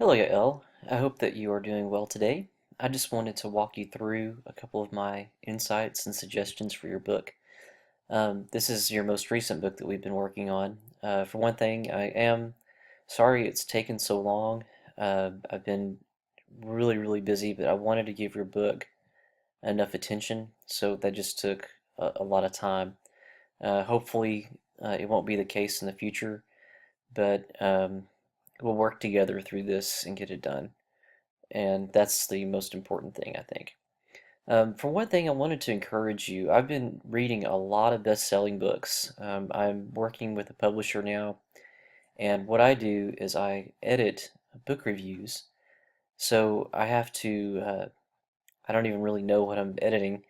Hello, Yael. I hope that you are doing well today. I just wanted to walk you through a couple of my insights and suggestions for your book. This is your most recent book that we've been working on. For one thing, I am sorry it's taken so long. I've been really busy, but I wanted to give your book enough attention, so that just took a lot of time. Hopefully, it won't be the case in the future, but we'll work together through this and get it done. And that's the most important thing, I think. For one thing, I wanted to encourage you. I've been reading a lot of best-selling books. I'm working with a publisher now, and what I do is I edit book reviews. So I have to, I don't even really know what I'm editing.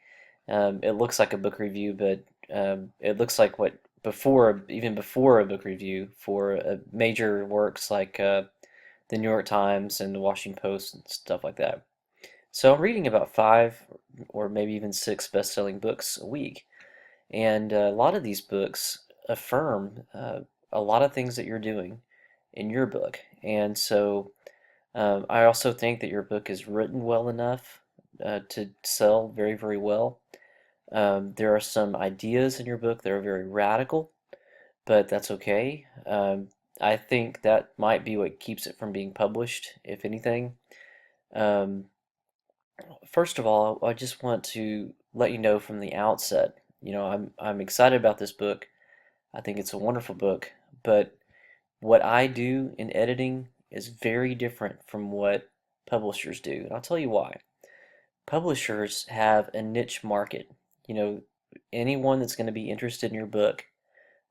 It looks like a book review, but it looks like what even before a book review for major works like the New York Times and the Washington Post and stuff like that. So I'm reading about five or maybe even six best-selling books a week, and a lot of these books affirm a lot of things that you're doing in your book. And so I also think that your book is written well enough to sell very well. There are some ideas in your book that are very radical, but that's okay. I think that might be what keeps it from being published, if anything. Um, First of all, I just want to let you know from the outset, I'm excited about this book. I think it's a wonderful book, but what I do in editing is very different from what publishers do. And I'll tell you why. Publishers have a niche market. You know, anyone that's going to be interested in your book,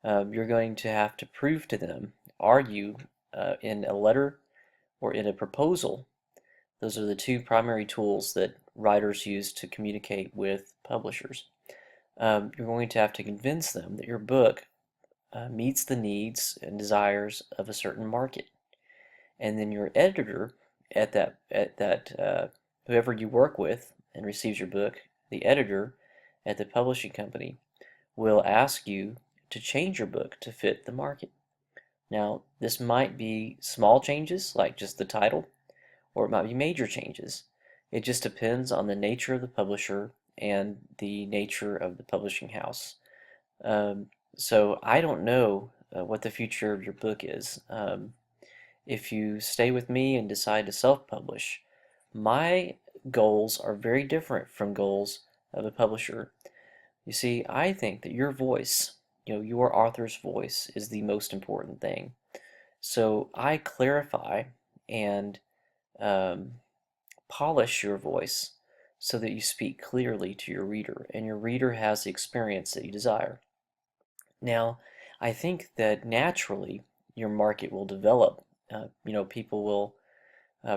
you're going to have to prove to them, argue in a letter or in a proposal. Those are the two primary tools that writers use to communicate with publishers. You're going to have to convince them that your book meets the needs and desires of a certain market. And then your editor whoever you work with and receives your book, the editor at the publishing company will ask you to change your book to fit the market. Now, this might be small changes like just the title, or it might be major changes. It just depends on the nature of the publisher and the nature of the publishing house. Um, so I don't know what the future of your book is. If you stay with me and decide to self-publish, my goals are very different from goals of a publisher. You see, I think that your voice, your author's voice is the most important thing. So I clarify and um, polish your voice so that you speak clearly to your reader and your reader has the experience that you desire. Now, I think that naturally your market will develop. People will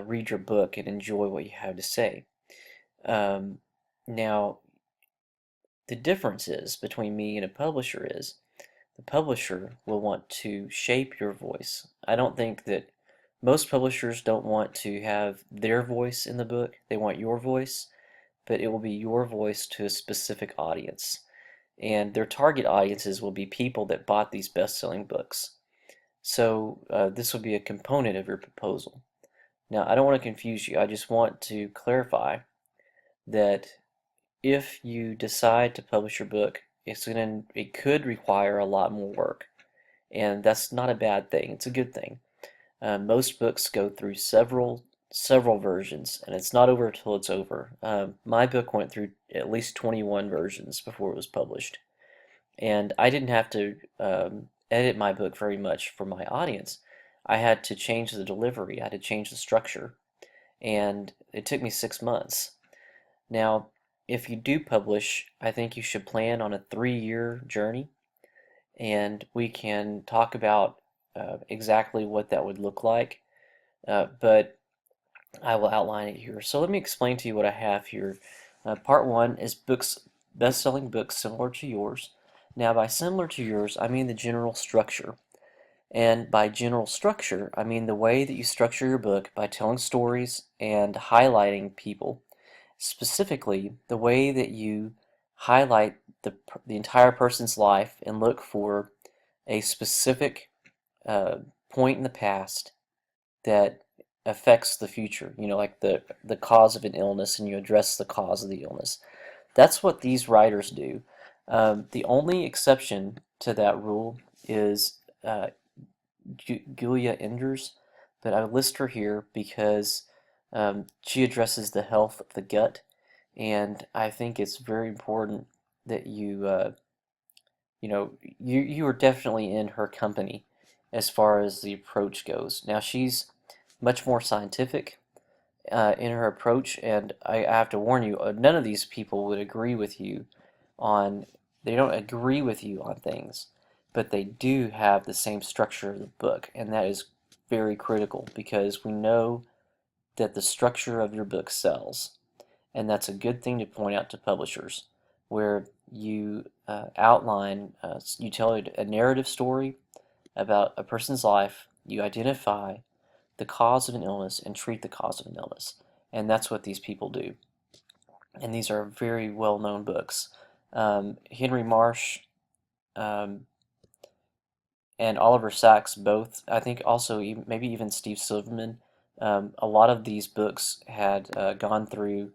read your book and enjoy what you have to say. Um, Now, the difference is between me and a publisher is the publisher will want to shape your voice. I don't think that most publishers don't want to have their voice in the book. They want your voice, but it will be your voice to a specific audience. And their target audiences will be people that bought these best-selling books. So this will be a component of your proposal. Now, I don't want to confuse you. I just want to clarify that if you decide to publish your book, it could require a lot more work, and that's not a bad thing. It's a good thing. Most books go through several versions, and it's not over until it's over. My book went through at least 21 versions before it was published, and I didn't have to edit my book very much for my audience. I had to change the delivery, I had to change the structure, and it took me 6 months. Now, if you do publish, I think you should plan on a 3-year journey, and we can talk about exactly what that would look like, but I will outline it here. So let me explain to you what I have here. Part one is best-selling books similar to yours. Now, by similar to yours, I mean the general structure. And by general structure, I mean the way that you structure your book by telling stories and highlighting people. Specifically, the way that you highlight the entire person's life and look for a specific uh, point in the past that affects the future, like the cause of an illness, and you address the cause of the illness. That's what these writers do. The only exception to that rule is Julia Enders, but I list her here because she addresses the health of the gut, and I think it's very important that you are definitely in her company as far as the approach goes. Now she's much more scientific in her approach, and I have to warn you, none of these people would agree with you on, they don't agree with you on things, but they do have the same structure of the book, and that is very critical because we know that the structure of your book sells, and that's a good thing to point out to publishers, where you you tell a narrative story about a person's life, you identify the cause of an illness and treat the cause of an illness. And that's what these people do. And these are very well-known books. Henry Marsh um, and Oliver Sacks both, I think also maybe even Steve Silverman, a lot of these books had gone through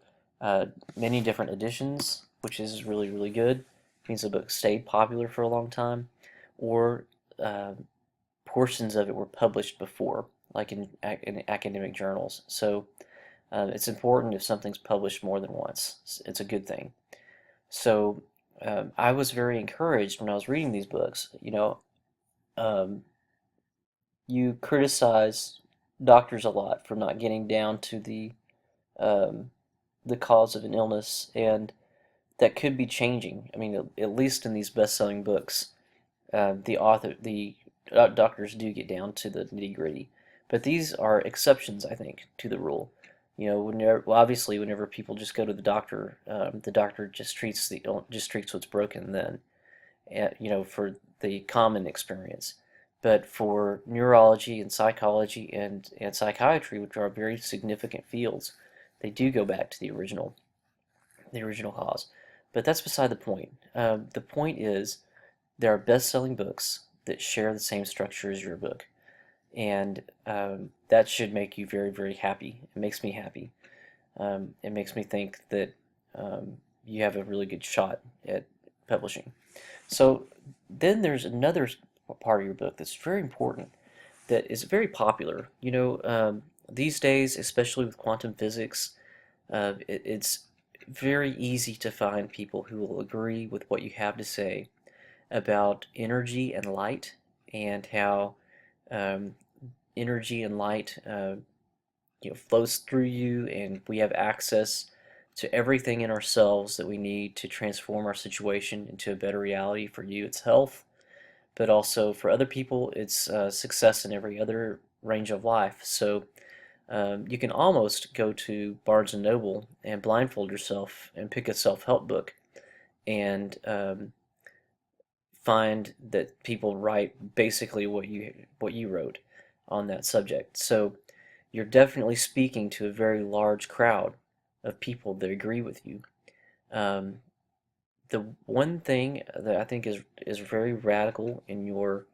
many different editions, which is really, really good. It means the book stayed popular for a long time, or uh, portions of it were published before, like in academic journals. So it's important if something's published more than once. It's a good thing. So I was very encouraged when I was reading these books. Um, you criticize doctors a lot for not getting down to um, the cause of an illness, and that could be changing. I mean, at least in these best-selling books, the doctors do get down to the nitty-gritty, but these are exceptions, I think, to the rule. Well, obviously, whenever people just go to the doctor just treats what's broken then, for the common experience. But for neurology and psychology and psychiatry, which are very significant fields, they do go back to the original cause. But that's beside the point. The point is there are best-selling books that share the same structure as your book, and that should make you very, very happy. It makes me happy. It makes me think that you have a really good shot at publishing. So then there's another part of your book that's very important, that is very popular. These days, especially with quantum physics, it's very easy to find people who will agree with what you have to say about energy and light, and how um, energy and light flows through you, and we have access to everything in ourselves that we need to transform our situation into a better reality. For you, it's health, but also for other people, it's success in every other range of life. So you can almost go to Barnes and Noble and blindfold yourself and pick a self-help book and find that people write basically what you wrote on that subject. So you're definitely speaking to a very large crowd of people that agree with you. Um, the one thing that I think is very radical in your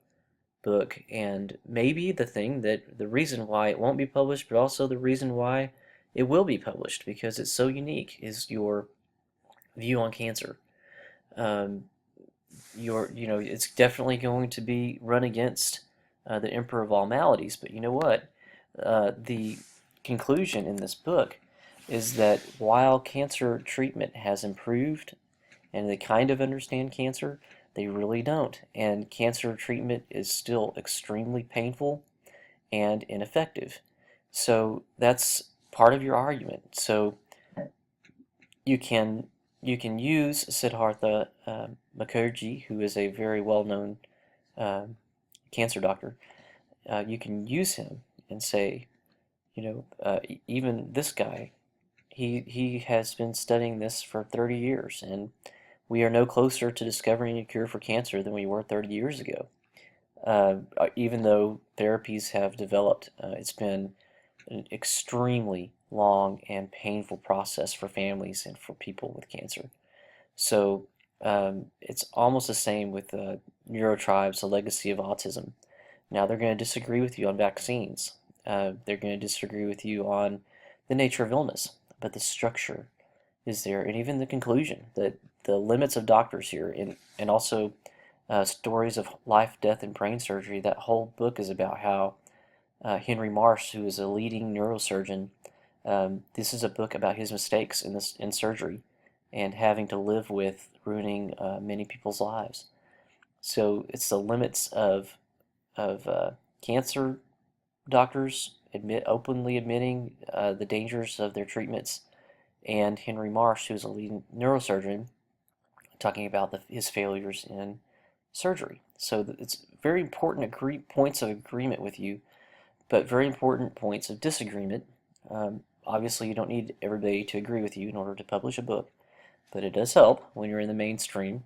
book, and maybe the reason why it won't be published, but also the reason why it will be published because it's so unique, is your view on cancer. Um, it's definitely going to be run against the Emperor of all maladies, but you know what? The conclusion in this book is that while cancer treatment has improved and they kind of understand cancer, they really don't. And cancer treatment is still extremely painful and ineffective. So that's part of your argument. So you can you can use Siddhartha Mukherjee, who is a very well-known um, cancer doctor. You can use him and say, even this guy, he has been studying this for 30 years, and we are no closer to discovering a cure for cancer than we were 30 years ago. Even though therapies have developed, it's been an extremely long and painful process for families and for people with cancer. So it's almost the same with Neurotribes, A Legacy of Autism. Now they're going to disagree with you on vaccines. They're going to disagree with you on the nature of illness, but the structure is there, and even the conclusion that the limits of doctors here, and also stories of life, death, and brain surgery. That whole book is about how Henry Marsh, who is a leading neurosurgeon, this is a book about his mistakes in surgery and having to live with ruining many people's lives. So it's the limits of cancer doctors openly admitting the dangers of their treatments, and Henry Marsh, who's a leading neurosurgeon, talking about his failures in surgery. So it's very important points of agreement with you, but very important points of disagreement. Obviously, you don't need everybody to agree with you in order to publish a book, but it does help when you're in the mainstream.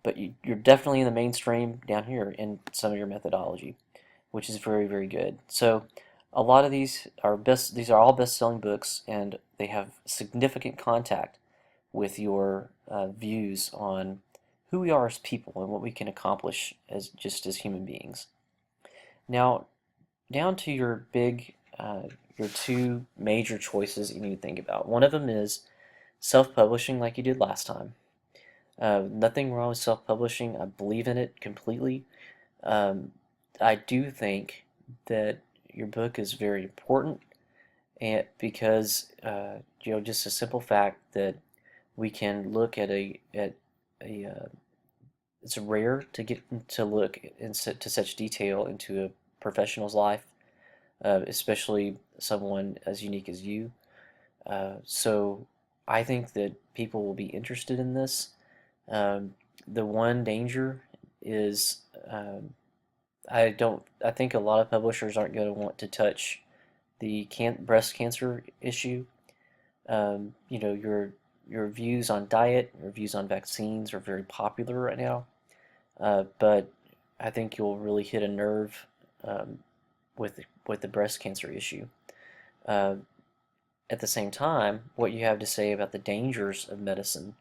But you're definitely in the mainstream down here in some of your methodology, which is very, very good. So a lot of these are all best-selling books, and they have significant contact with your views on who we are as people and what we can accomplish as human beings. Now, down to your two major choices you need to think about. One of them is self-publishing, like you did last time. Nothing wrong with self-publishing. I believe in it completely. Um, I do think that your book is very important, and because just a simple fact that we can look at a it's rare to get to look to such detail into a professional's life, especially someone as unique as you. So I think that people will be interested in this. The one danger is I think a lot of publishers aren't going to want to touch the breast cancer issue. Your views on diet, your views on vaccines are very popular right now, but I think you'll really hit a nerve um, with the breast cancer issue. Uh, at the same time, what you have to say about the dangers of medicine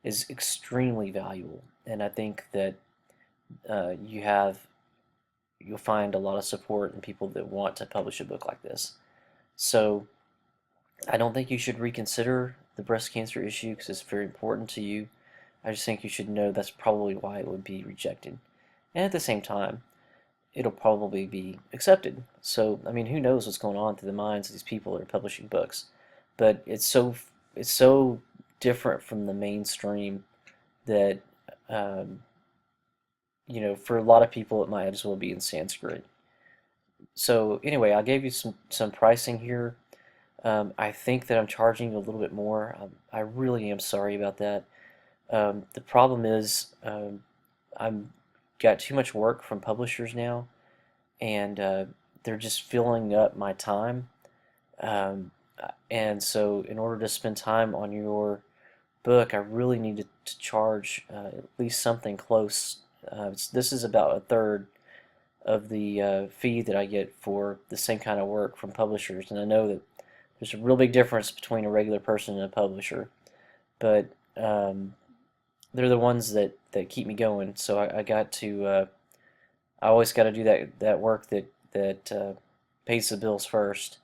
is extremely valuable, and I think that uh, you have you'll find a lot of support in people that want to publish a book like this. So I don't think you should reconsider the breast cancer issue because it's very important to you. I just think you should know that's probably why it would be rejected. And at the same time, it'll probably be accepted. So, I mean, who knows what's going on through the minds of these people that are publishing books? But it's so different from the mainstream that um, for a lot of people, it might as well be in Sanskrit. So anyway, I gave you some pricing here. I think that I'm charging you a little bit more. I really am sorry about that. The problem is I'm got too much work from publishers now, and they're just filling up my time. Um, and so, in order to spend time on your book, I really needed to charge at least something close. This is about a third of the fee that I get for the same kind of work from publishers, and I know that there's a real big difference between a regular person and a publisher, but they're the ones that keep me going. So I got to I always got to do that work that pays the bills first.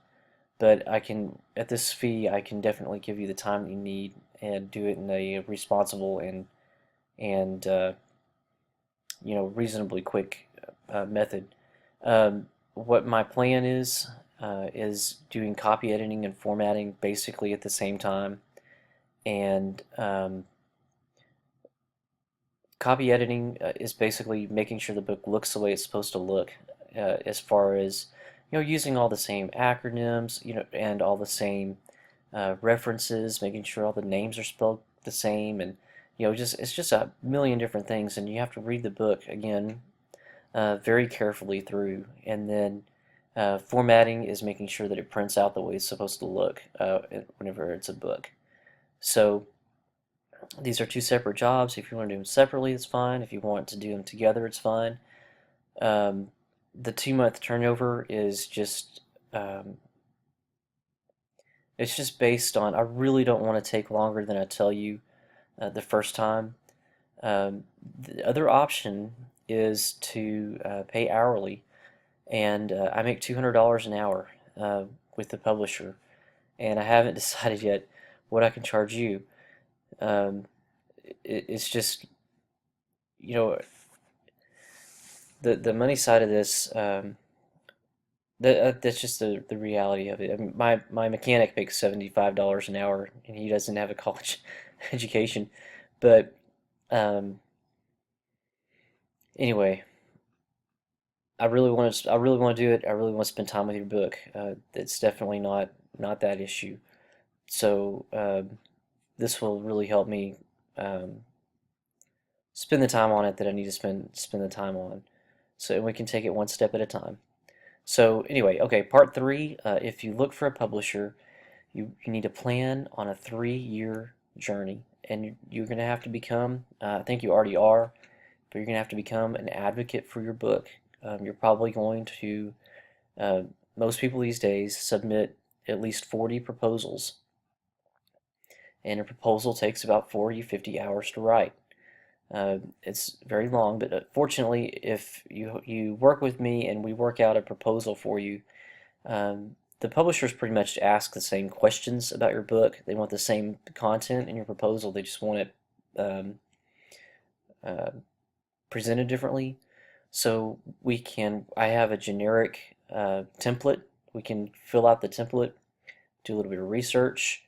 But I can at this fee I can definitely give you the time you need and do it in a responsible and reasonably quick method. What my plan is doing copy editing and formatting basically at the same time, and copy editing is basically making sure the book looks the way it's supposed to look, as far as using all the same acronyms, and all the same references, making sure all the names are spelled the same, and it's just a million different things, and you have to read the book again very carefully through, and then formatting is making sure that it prints out the way it's supposed to look whenever it's a book. So these are two separate jobs. If you want to do them separately, it's fine. If you want to do them together, it's fine. Um, the 2-month turnover is just it's just based on I really don't want to take longer than I tell you the first time. The other option is to pay hourly, and I make $200 an hour with the publisher, and I haven't decided yet what I can charge you. Um, it's just, you know, the money side of this. That's just the reality of it. I mean, my mechanic makes $75 an hour, and he doesn't have a college education. But um, anyway, I really want to do it. I really want to spend time with your book. It's definitely not that issue. So this will really help me um, spend the time on it that I need to spend the time on. So and we can take it one step at a time. So anyway, okay, part three. If you look for a publisher, you need to plan on a 3-year journey, and you're going to have to become. I think you already are, but you're going to have to become an advocate for your book. You're probably going to. Uh, Most people these days submit at least 40 proposals, and a proposal takes about 40, 50 hours to write. It's very long, but fortunately, if you work with me and we work out a proposal for you, the publishers pretty much ask the same questions about your book. They want the same content in your proposal. They just want it um, uh, presented differently. So I have a generic template. We can fill out the template, do a little bit of research.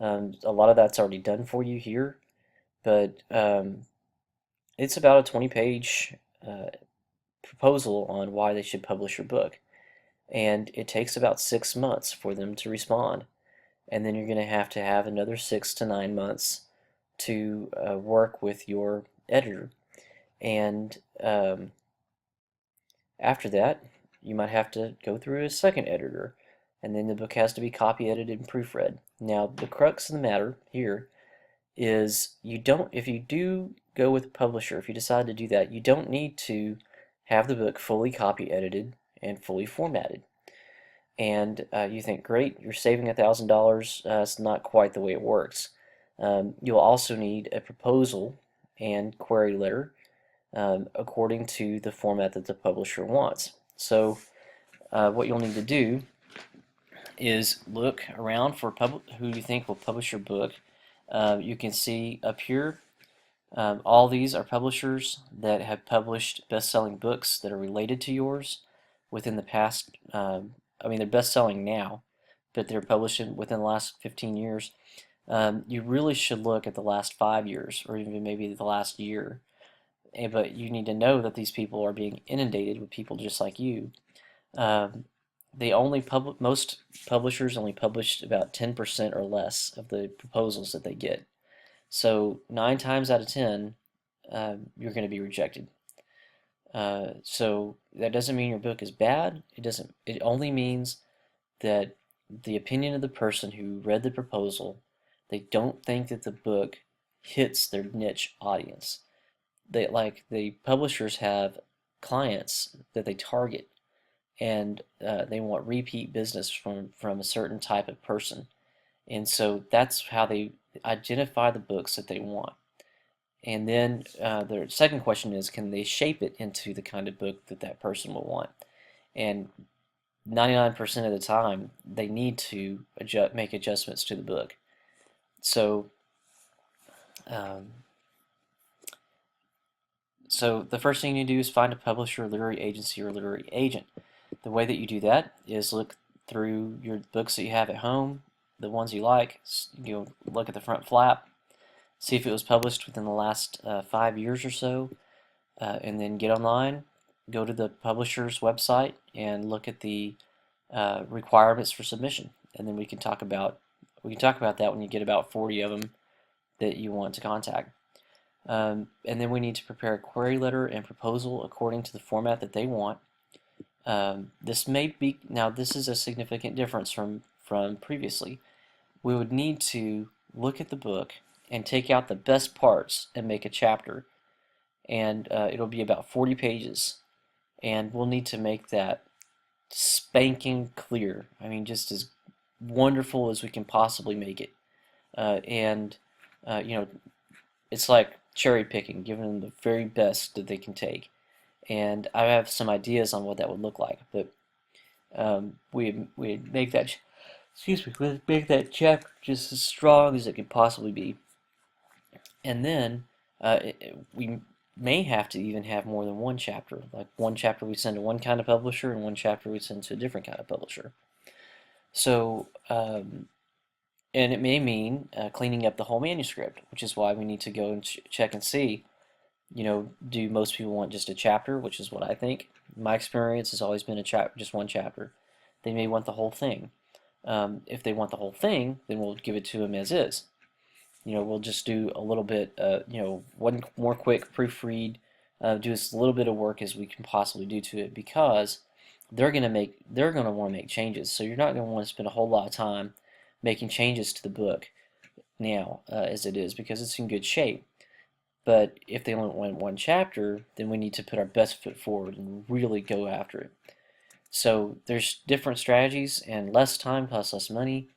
A lot of that's already done for you here, but it's about a 20-page proposal on why they should publish your book. And it takes about 6 months for them to respond. And then you're going to have another 6 to 9 months to work with your editor. And after that, you might have to go through a second editor. And then the book has to be copy edited and proofread. Now, the crux of the matter here is if you do go with a publisher, if you decide to do that, you don't need to have the book fully copy edited and fully formatted. And you think, great, you're saving $1,000. It's not quite the way it works. You'll also need a proposal and query letter according to the format that the publisher wants. So what you'll need to do is look around for who you think will publish your book. You can see up here, all these are publishers that have published best-selling books that are related to yours within the past. I mean, they're best-selling now, but they're published within the last 15 years. You really should look at the last 5 years, or even maybe the last year. But you need to know that these people are being inundated with people just like you. Most publishers only publish about 10% or less of the proposals that they get. So 9 times out of 10, you're going to be rejected. So that doesn't mean your book is bad. It only means that the opinion of the person who read the proposal, they don't think that the book hits their niche audience. The publishers have clients that they target, and they want repeat business from a certain type of person. And so that's how they identify the books that they want. And then the second question is, can they shape it into the kind of book that that person will want? And 99% of the time, they need to make adjustments to the book. So, um, so the first thing you do is find a publisher, literary agency, or literary agent. The way that you do that is look through your books that you have at home, the ones you like. You look at the front flap, see if it was published within the last 5 years or so, and then get online, go to the publisher's website, and look at the requirements for submission. And then we can talk about that when you get about 40 of them that you want to contact. And then we need to prepare a query letter and proposal according to the format that they want. This is a significant difference from previously. We would need to look at the book and take out the best parts and make a chapter, and it'll be about 40 pages, and we'll need to make that spanking clear. I mean, just as wonderful as we can possibly make it. And you know, it's like cherry picking, giving them the very best that they can take. and I have some ideas on what that would look like. But we make that we make that chapter just as strong as it could possibly be, and then we may have to even have more than one chapter. Like one chapter we send to one kind of publisher, and one chapter we send to a different kind of publisher. So, and it may mean cleaning up the whole manuscript, which is why we need to go and check and see, do most people want just a chapter, which is what I think. My experience has always been just one chapter. They may want the whole thing. If they want the whole thing, then we'll give it to them as is. We'll just do a little bit, one more quick proofread, do as little bit of work as we can possibly do to it, because they're gonna want to make changes. So you're not gonna want to spend a whole lot of time making changes to the book now, as it is, because it's in good shape. But if they only want one chapter, then we need to put our best foot forward and really go after it. So there's different strategies, and less time costs less money.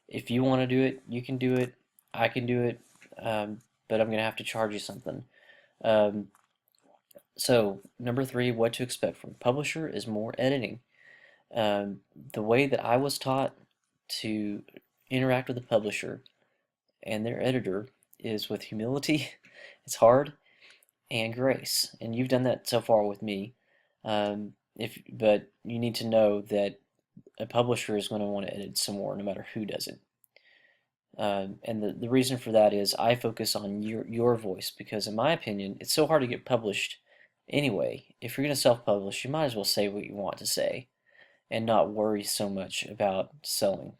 If you want to do it, you can do it. I can do it, but I'm going to have to charge you something. Um, so number 3, what to expect from a publisher is more editing. The way that I was taught to interact with the publisher and their editor is with humility. It's hard, and grace, and you've done that so far with me. But you need to know that a publisher is going to want to edit some more, no matter who does it. And the reason for that is I focus on your voice, because in my opinion, it's so hard to get published anyway. If you're going to self-publish, you might as well say what you want to say and not worry so much about selling.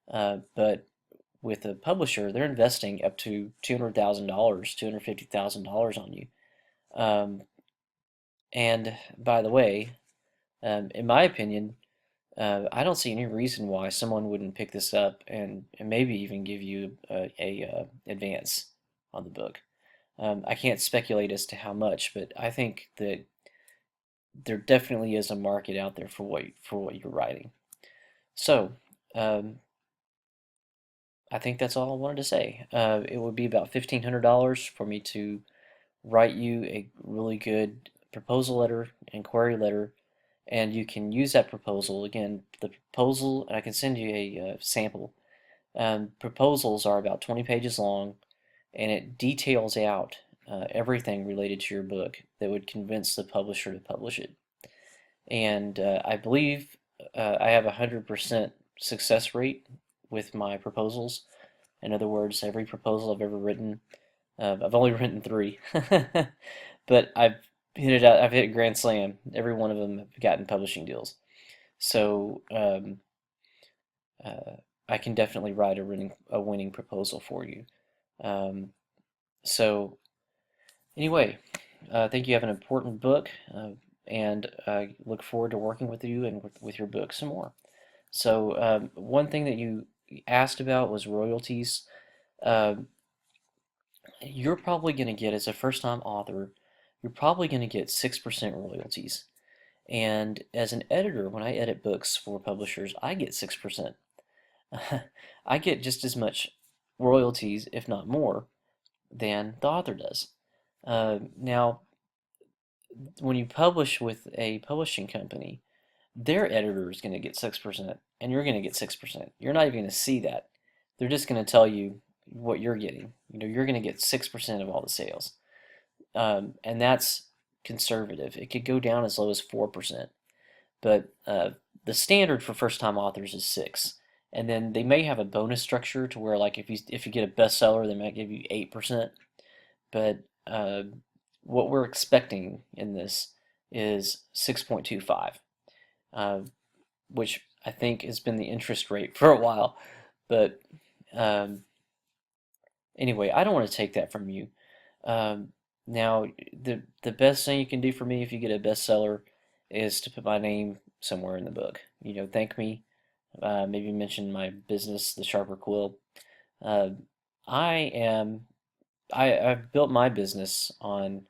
But with a publisher, they're investing up to $200,000, $250,000 on you. And by the way, in my opinion, I don't see any reason why someone wouldn't pick this up and maybe even give you a advance on the book. I can't speculate as to how much, but I think that there definitely is a market out there for what you're writing. So, I think that's all I wanted to say. It would be about $1,500 for me to write you a really good proposal letter, inquiry letter, and you can use that proposal. Again, the proposal, and I can send you a sample. Proposals are about 20 pages long, and it details out everything related to your book that would convince the publisher to publish it. And I believe I have a 100% success rate with my proposals. In other words, every proposal I've ever written, I've only written 3, but I've hit it out. I've hit grand slam. Every one of them have gotten publishing deals. So I can definitely write a winning proposal for you. So anyway, I think you have an important book, and I look forward to working with you and with your book some more. So one thing that you asked about was royalties. You're probably going to get, as a first-time author, you're probably going to get 6% royalties. And as an editor, when I edit books for publishers, I get 6%. I get just as much royalties, if not more, than the author does. Now, when you publish with a publishing company, their editor is going to get 6%, and you're going to get 6%. You're not even going to see that. They're just going to tell you what you're getting. You're going to get 6% of all the sales. And that's conservative. It could go down as low as 4%. But the standard for first-time authors is 6. And then they may have a bonus structure to where, like, if you get a bestseller, they might give you 8%. But what we're expecting in this is 6.25, which I think has been the interest rate for a while. But anyway, I don't want to take that from you. Now, the best thing you can do for me if you get a bestseller is to put my name somewhere in the book. Thank me. Maybe mention my business, The Sharper Quill. Uh, I've built my business on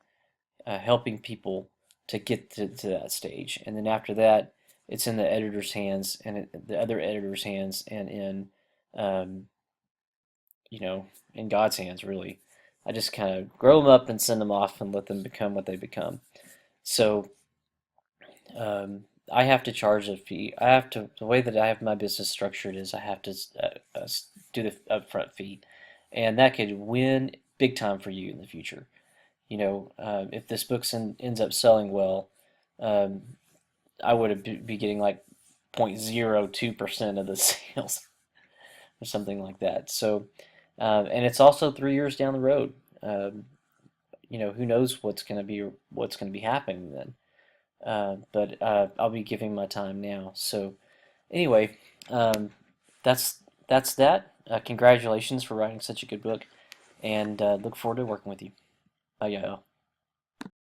helping people to get to that stage, and then after that, it's in the editor's hands and the other editor's hands, and um, in God's hands, really. I just kind of grow them up and send them off and let them become what they become. So I have to charge a fee. I have to, the way that I have my business structured is I have to do the upfront fee, and that could win big time for you in the future. If this ends up selling well, um, I would be getting like 0.02% of the sales or something like that. So, and it's also 3 years down the road. Um, who knows what's going to be happening then. But I'll be giving my time now. So anyway, um, that's that. Congratulations for writing such a good book, and look forward to working with you. Bye, Yael.